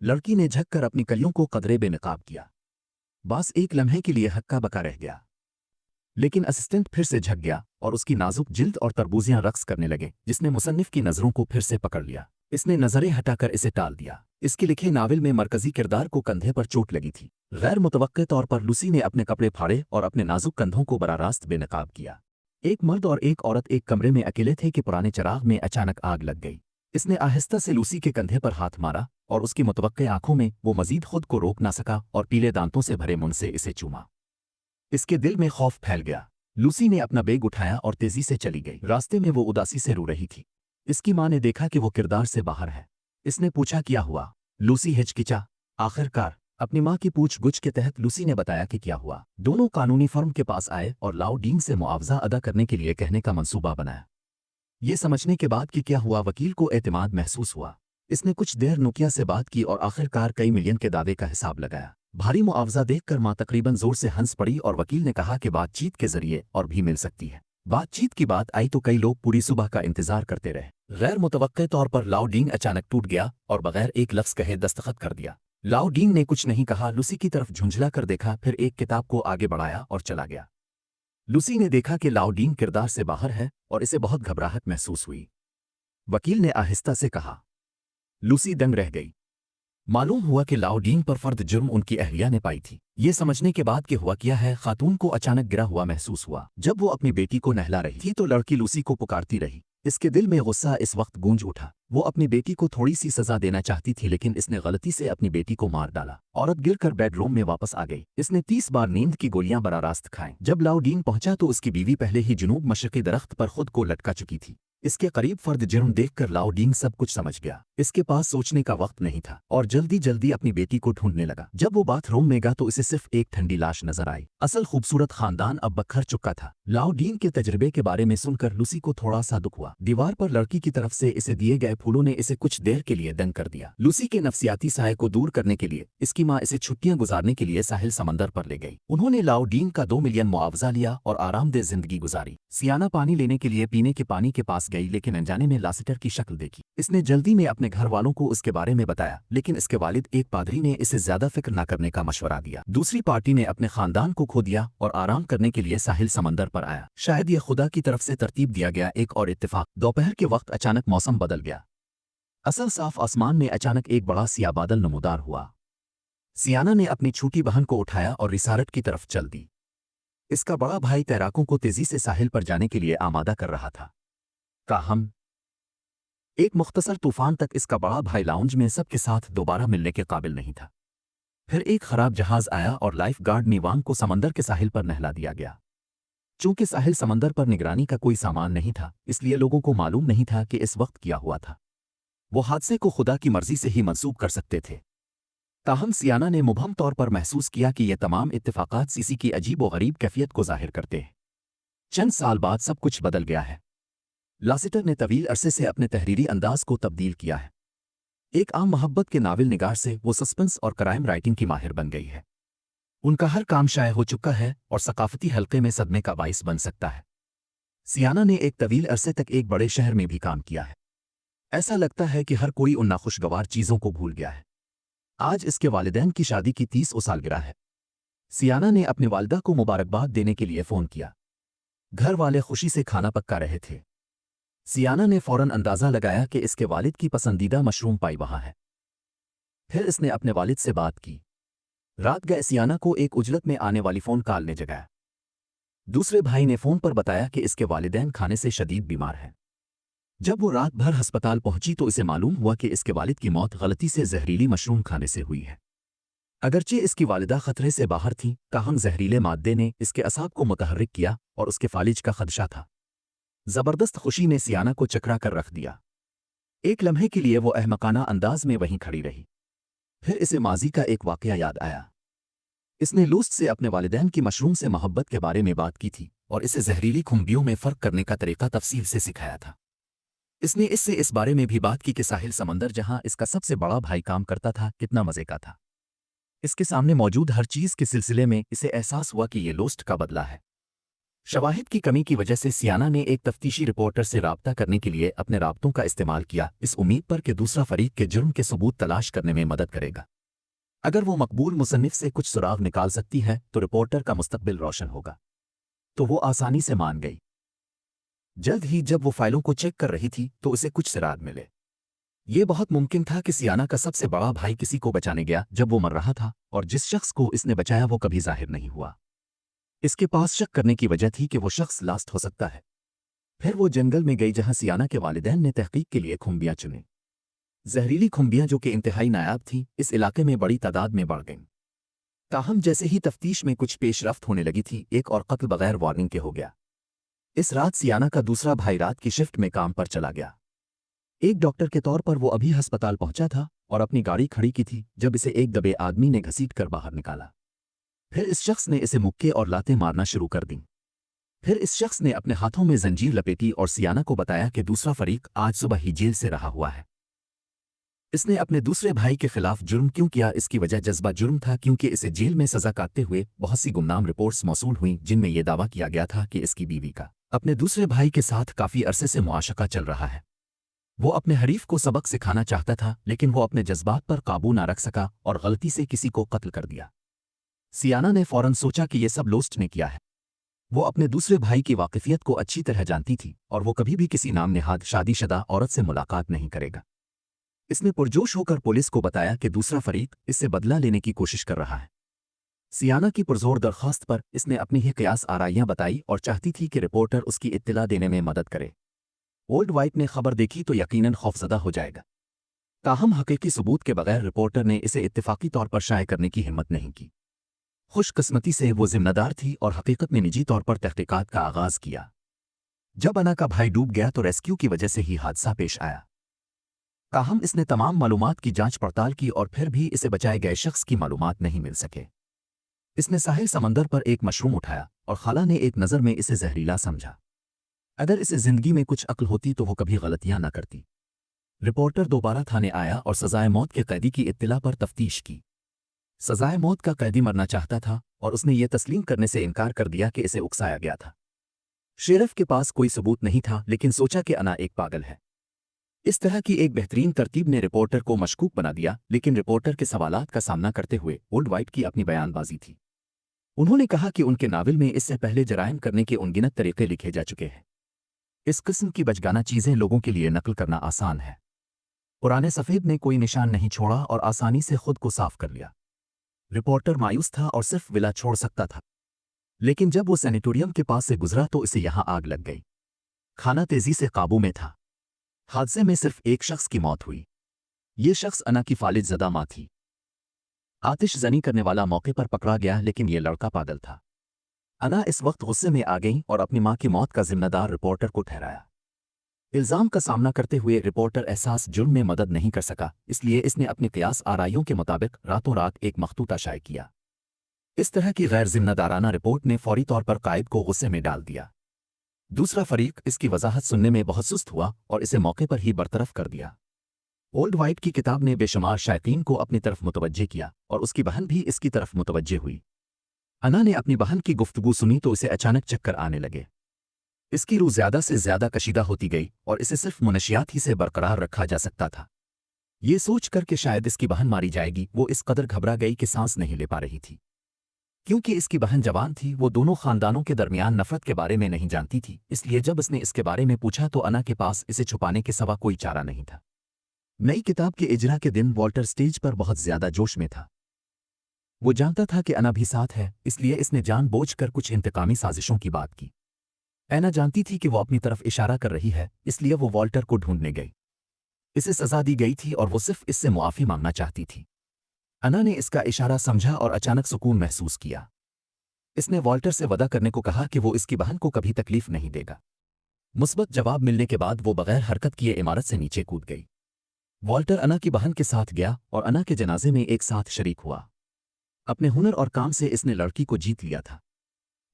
लड़की ने झक कर अपनी कलियों को कदरे बेनकाब किया। बस एक लम्हे के लिए हक्का बका रह गया, लेकिन असिस्टेंट फिर से झक गया और उसकी नाजुक जिल्द और तरबूजियां रक्स करने लगे, जिसने मुसन्निफ की नज़रों को फिर से पकड़ लिया। इसने नज़रें हटाकर इसे टाल दिया। इसके लिखे नावल में मरकजी किरदार को कंधे पर चोट लगी थी। गैर मुतवक्के तौर पर लूसी ने अपने कपड़े फाड़े और अपने नाजुक कंधों को बराह रास्त बेनकाब किया। एक मर्द और एक औरत एक कमरे में अकेले थे कि पुराने चिराग में अचानक आग लग गई। इसने आहिस्ता से लूसी के कंधे पर हाथ मारा और उसकी मुतवक्के आंखों में वो मजीद खुद को रोक ना सका और पीले दांतों से भरे मुंह से इसे चूमा। इसके दिल में खौफ फैल गया। लूसी ने अपना बैग उठाया और तेजी से चली गई। रास्ते में वो उदासी से रो रही थी। इसकी माँ ने देखा कि वो किरदार से बाहर है। इसने पूछा क्या हुआ। लूसी हिचकिचा। आखिरकार अपनी माँ की पूछ-गुछ के तहत लूसी ने बताया कि क्या हुआ। दोनों कानूनी फर्म के पास आए और लाओ डीन से मुआवजा अदा करने के लिए कहने का मंसूबा बनाया। ये समझने के बाद कि क्या हुआ, वकील को एतमाद महसूस हुआ। इसने कुछ देर नुकिया से बात की और आखिरकार कई मिलियन के दावे का हिसाब लगाया। भारी मुआवजा देखकर माँ तकरीबन जोर से हंस पड़ी और वकील ने कहा कि बातचीत के जरिए और भी मिल सकती है। बातचीत की बात आई तो कई लोग पूरी सुबह का इंतजार करते रहे। गैर मुतवक्के तौर पर लाओ डीन अचानक टूट गया और बगैर एक लफ्ज कहे दस्तखत कर दिया। लाओ डीन ने कुछ नहीं कहा, लूसी की तरफ झुंझला कर देखा, फिर एक किताब को आगे बढ़ाया और चला गया। लूसी ने देखा कि लाओ डीन किरदार से बाहर है और इसे बहुत घबराहट महसूस हुई। वकील ने आहिस्ता से कहा। लूसी दंग रह गई। मालूम हुआ कि लाओ डीन पर फर्द जुर्म उनकी अहलिया ने पाई थी। ये समझने के बाद कि हुआ क्या है, खातून को अचानक गिरा हुआ महसूस हुआ। जब वो अपनी बेटी को नहला रही थी तो लड़की लूसी को पुकारती रही। इसके दिल में गुस्सा इस वक्त गूंज उठा। वो अपनी बेटी को थोड़ी सी सजा देना चाहती थी, लेकिन इसने गलती से अपनी बेटी को मार डाला। औरत गिरकर बेडरूम में वापस आ गई। इसने 30 बार नींद की गोलियां बराह रास्त खाएं। जब लाओ डीन पहुंचा तो उसकी बीवी पहले ही जुनूब मशरकी दरख्त पर खुद को लटका चुकी थी। इसके करीब फर्द जुर्म देखकर लाओ डीन सब कुछ समझ गया। इसके पास सोचने का वक्त नहीं था और जल्दी जल्दी अपनी बेटी को ढूंढने लगा। जब वो बाथरूम में गया तो इसे सिर्फ एक ठंडी लाश नजर आई। असल खूबसूरत खानदान अब बखर चुका था। लाओ डीन के तजर्बे के बारे में सुनकर लूसी को थोड़ा सा दुख हुआ। दीवार पर लड़की की तरफ से इसे दिए गए फूलों ने इसे कुछ देर के लिए दंग कर दिया। लूसी के नफसियाती साए को दूर करने के लिए इसकी माँ इसे छुट्टियां गुजारने के लिए साहिल समंदर पर ले गई। उन्होंने लाओ डीन का 2 मिलियन मुआवजा लिया और आरामदेह जिंदगी गुजारी। सियाना पानी लेने के लिए पीने के पानी के पास गई, लेकिन अनजाने में लासिटर की शक्ल देखी। इसने जल्दी में अपने घर वालों को उसके बारे में बताया, लेकिन इसके वालिद एक पादरी ने इसे ज्यादा फिक्र न करने का मशवरा दिया। दूसरी पार्टी ने अपने खानदान को खो दिया और आराम करने के लिए साहिल समंदर पर आया। शायद यह खुदा की तरफ से तरतीब दिया गया एक और इत्तेफाक। दोपहर के वक्त अचानक मौसम बदल गया। असल साफ आसमान में अचानक एक बड़ा सिया बादल नमूदार हुआ। सियाना ने अपनी छोटी बहन को उठाया और रिसारट की तरफ चल दी। इसका बड़ा भाई तैराकों को तेजी से साहिल पर जाने के लिए आमादा कर रहा था। ताहम एक मुख्तसर तूफान तक इसका बड़ा भाई लाउंज में सबके साथ दोबारा मिलने के काबिल नहीं था। फिर एक खराब जहाज आया और लाइफ गार्ड नीवांग को समंदर के साहिल पर नहला दिया गया। चूंकि साहिल समंदर पर निगरानी का कोई सामान नहीं था, इसलिए लोगों को मालूम नहीं था कि इस वक्त क्या हुआ था। वो हादसे को खुदा की मर्जी से ही मंसूब कर सकते थे। ताहम सियाना ने मुबहम तौर पर महसूस किया कि ये तमाम इत्तेफाकात सीसी की अजीब व गरीब कैफियत को जाहिर करते हैं। चंद साल बाद सब कुछ बदल गया है। लासिटर ने तवील अरसे से अपने तहरीरी अंदाज को तब्दील किया है। एक आम मोहब्बत के नावल निगार से वो सस्पेंस और क्राइम राइटिंग की माहिर बन गई है। उनका हर काम शाये हो चुका है और सकाफती हल्के में सदमे का बाइस बन सकता है। सियाना ने एक तवील अरसे तक एक बड़े शहर में भी काम किया है। ऐसा लगता है कि हर कोई उन नाखुशगवार चीज़ों को भूल गया है। आज इसके वालिदैन की शादी की 30वीं सालगिरह है। सियाना ने अपनी वालिदा को मुबारकबाद देने के लिए फ़ोन किया। घर वाले खुशी से खाना पका रहे थे। सियाना ने फौरन अंदाज़ा लगाया कि इसके वालिद की पसंदीदा मशरूम पाई वहाँ है। फिर इसने अपने वालिद से बात की। रात गए सियाना को एक उजलत में आने वाली फ़ोन कॉल ने जगाया। दूसरे भाई ने फ़ोन पर बताया कि इसके वालिदैन खाने से शदीद बीमार हैं। जब वो रात भर अस्पताल पहुंची तो इसे मालूम हुआ कि इसके वालिद की मौत गलती से जहरीली मशरूम खाने से हुई है। अगरचे इसकी वालिदा खतरे से बाहर थी, ताहम जहरीले मादे ने इसके असाब को मुतहर्रिक किया और उसके फालिज का खदशा था। जबरदस्त खुशी ने सियाना को चकरा कर रख दिया। एक लम्हे के लिए वो अहमकाना अंदाज में वहीं खड़ी रही। फिर इसे माजी का एक वाकया याद आया। इसने लूस्ट से अपने वालिदैन की मशरूम से मोहब्बत के बारे में बात की थी और इसे जहरीली खुम्बियों में फ़र्क करने का तरीका तफसील से सिखाया था। इसने इससे इस बारे में भी बात की कि साहिल समंदर जहां इसका सबसे बड़ा भाई काम करता था कितना मज़े का था। इसके सामने मौजूद हर चीज़ के सिलसिले में इसे एहसास हुआ कि ये लोस्ट का बदला है। शवाहिद की कमी की वजह से सियाना ने एक तफ्तीशी रिपोर्टर से राब्ता करने के लिए अपने राब्तों का इस्तेमाल किया, इस उम्मीद पर कि दूसरा फरीक के जुर्म के सबूत तलाश करने में मदद करेगा। अगर वो मकबूल मुसन्निफ से कुछ सुराग निकाल सकती है तो रिपोर्टर का मुस्तकबिल रोशन होगा। तो वो आसानी से मान गई। जल्द ही जब वो फाइलों को चेक कर रही थी तो उसे कुछ सिराग मिले। ये बहुत मुमकिन था कि सियाना का सबसे बड़ा भाई किसी को बचाने गया जब वो मर रहा था, और जिस शख्स को इसने बचाया वो कभी जाहिर नहीं हुआ। इसके पास शक करने की वजह थी कि वो शख्स लास्ट हो सकता है। फिर वो जंगल में गई जहां सियाना के वालिदैन ने तहकीक के लिए खुम्बियां चुनी। जहरीली खुम्बियां जो कि इंतहाई नायाब थीं, इस इलाके में बड़ी तादाद में बढ़ गईं। ताहम जैसे ही तफ्तीश में कुछ पेशरफ्त होने लगी थी, एक और कत्ल बगैर वार्निंग के हो गया। इस रात सियाना का दूसरा भाई रात की शिफ्ट में काम पर चला गया। एक डॉक्टर के तौर पर वो अभी अस्पताल पहुंचा था और अपनी गाड़ी खड़ी की थी जब इसे एक दबे आदमी ने घसीट कर बाहर निकाला। फिर इस शख्स ने इसे मुक्के और लातें मारना शुरू कर दी। फिर इस शख्स ने अपने हाथों में जंजीर लपेटी और सियाना को बताया कि दूसरा फरीक आज सुबह ही जेल से रहा हुआ है। इसने अपने दूसरे भाई के खिलाफ जुर्म क्यों किया? इसकी वजह जज्बा जुर्म था, क्योंकि इसे जेल में सजा काटते हुए बहुत सी गुमनाम रिपोर्ट्स मौसूल हुईं जिनमें यह दावा किया गया था कि इसकी बीवी का अपने दूसरे भाई के साथ काफी अरसे से मुआशका चल रहा है। वो अपने हरीफ को सबक सिखाना चाहता था, लेकिन वो अपने जज्बात पर काबू ना रख सका और गलती से किसी को कत्ल कर दिया। सियाना ने फौरन सोचा कि यह सब लोस्ट ने किया है। वो अपने दूसरे भाई की वाकिफियत को अच्छी तरह जानती थी और वो कभी भी किसी नाम नेहाद शादीशुदा औरत से मुलाकात नहीं करेगा। इसने पुरजोश होकर पुलिस को बताया कि दूसरा फरीक इससे बदला लेने की कोशिश कर रहा है। सियाना की पुरजोर दरख्वास्त पर इसने अपनी ही कियास आराइयां बताई और चाहती थी कि रिपोर्टर उसकी इत्तला देने में मदद करे। ओल्ड वाइट ने खबर देखी तो यकीनन खौफजदा हो जाएगा। ताहम हकीकी सबूत के बगैर रिपोर्टर ने इसे इत्तेफाकी तौर पर शाये करने की हिम्मत नहीं की। खुशकिस्मती से वो जिम्मेदार थी और हकीकत में निजी तौर पर तहकीकात का आगाज किया। जब अना का भाई डूब गया तो रेस्क्यू की वजह से ही हादसा पेश आया। ताहम इसने तमाम मालूमात की जांच पड़ताल की और फिर भी इसे बचाए गए शख्स की मालूमात नहीं मिल सके। इसने साहिल समंदर पर एक मशरूम उठाया और खाला ने एक नज़र में इसे जहरीला समझा। अगर इसे जिंदगी में कुछ अक्ल होती तो वो कभी गलतियां न करती। रिपोर्टर दोबारा थाने आया और सजाए मौत के कैदी की इत्तिला पर तफ्तीश की। सजाए मौत का कैदी मरना चाहता था और उसने ये तस्लीम करने से इनकार कर दिया कि इसे उकसाया गया था। शेरिफ के पास कोई सबूत नहीं था, लेकिन सोचा कि अना एक पागल है। इस तरह की एक बेहतरीन तरतीब ने रिपोर्टर को मशकूक बना दिया, लेकिन रिपोर्टर के सवालात का सामना करते हुए ओल्ड वाइट की अपनी बयानबाजी थी। उन्होंने कहा कि उनके नावल में इससे पहले जराइम करने के अनगिनत तरीके लिखे जा चुके हैं। इस किस्म की बचगाना चीज़ें लोगों के लिए नकल करना आसान है। पुराने सफ़ेद ने कोई निशान नहीं छोड़ा और आसानी से खुद को साफ कर लिया। रिपोर्टर मायूस था और सिर्फ विला छोड़ सकता था, लेकिन जब वो सैनिटोरियम के पास से गुजरा तो इसे यहां आग लग गई। खाना तेजी से काबू में था। हादसे में सिर्फ एक शख्स की मौत हुई। ये शख्स अना की फालिद ज़दा मां थी। आतिशजनी करने वाला मौके पर पकड़ा गया, लेकिन ये लड़का पागल था। अना इस वक्त गुस्से में आ गई और अपनी मां की मौत का जिम्मेदार रिपोर्टर को ठहराया। इल्जाम का सामना करते हुए रिपोर्टर एहसास जुर्म में मदद नहीं कर सका, इसलिए इसने अपनी कियास आराइयों के मुताबिक रातों रात एक मखतूता शाये किया। इस तरह की गैर जिम्मेदाराना रिपोर्ट ने फौरी तौर पर कायद को गुस्से में डाल दिया। दूसरा फरीक इसकी वजाहत सुनने में बहुत सुस्त हुआ और इसे मौके पर ही बरतरफ कर दिया। ओल्ड वाइट की किताब ने बेशुमार शायकीन को अपनी तरफ मुतवज्जे किया और उसकी बहन भी इसकी तरफ मुतवज्जे हुई। अना ने अपनी बहन की गुफ्तगू सुनी तो इसे अचानक चक्कर आने लगे। इसकी रूह ज्यादा से ज्यादा कशीदा होती गई और इसे सिर्फ मुनशियात ही से बरकरार रखा जा सकता था। ये सोच कर कि शायद इसकी बहन मारी जाएगी, वो इस कदर घबरा गई कि सांस नहीं ले पा रही थी। क्योंकि इसकी बहन जवान थी, वो दोनों खानदानों के दरमियान नफरत के बारे में नहीं जानती थी, इसलिए जब उसने इसके बारे में पूछा तो अना के पास इसे छुपाने के सिवा कोई चारा नहीं था। नई किताब के इजरा के दिन वॉल्टर स्टेज पर बहुत ज्यादा जोश में था। वो जानता था कि अना भी साथ है, इसलिए इसने जानबूझकर कुछ इंतकामी साजिशों की बात की। ऐना जानती थी कि वो अपनी तरफ इशारा कर रही है, इसलिए वो वॉल्टर को ढूंढने गई। इसे सजा दी गई थी और वो सिर्फ इससे मुआफ़ी मांगना चाहती थी। अना ने इसका इशारा समझा और अचानक सुकून महसूस किया। इसने वॉल्टर से वदा करने को कहा कि वो इसकी बहन को कभी तकलीफ नहीं देगा। मुस्बत जवाब मिलने के बाद वो बगैर हरकत किए इमारत से नीचे कूद गई। वॉल्टर अना की बहन के साथ गया और अना के जनाजे में एक साथ शरीक हुआ। अपने हुनर और काम से इसने लड़की को जीत लिया था।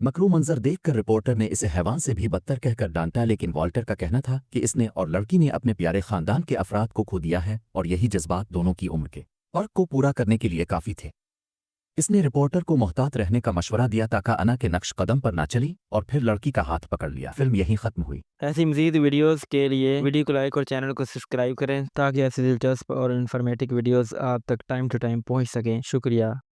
मकरू मंजर देखकर रिपोर्टर ने इसे हैवान से भी बदतर कहकर डांटा, लेकिन वॉल्टर का कहना था कि इसने और लड़की ने अपने प्यारे खानदान के अफराद को खो दिया है और यही जज्बात दोनों की उम्र के फर्क को पूरा करने के लिए काफ़ी थे। اس نے رپورٹر کو محتاط رہنے کا مشورہ دیا تاکہ انا کے نقش قدم پر نہ چلی اور پھر لڑکی کا ہاتھ پکڑ لیا۔ فلم یہیں ختم ہوئی۔ ایسی مزید ویڈیوز کے لیے ویڈیو کو لائک اور چینل کو سبسکرائب کریں تاکہ ایسی دلچسپ اور انفارمیٹو ویڈیوز آپ تک ٹائم ٹو ٹائم پہنچ سکیں۔ شکریہ۔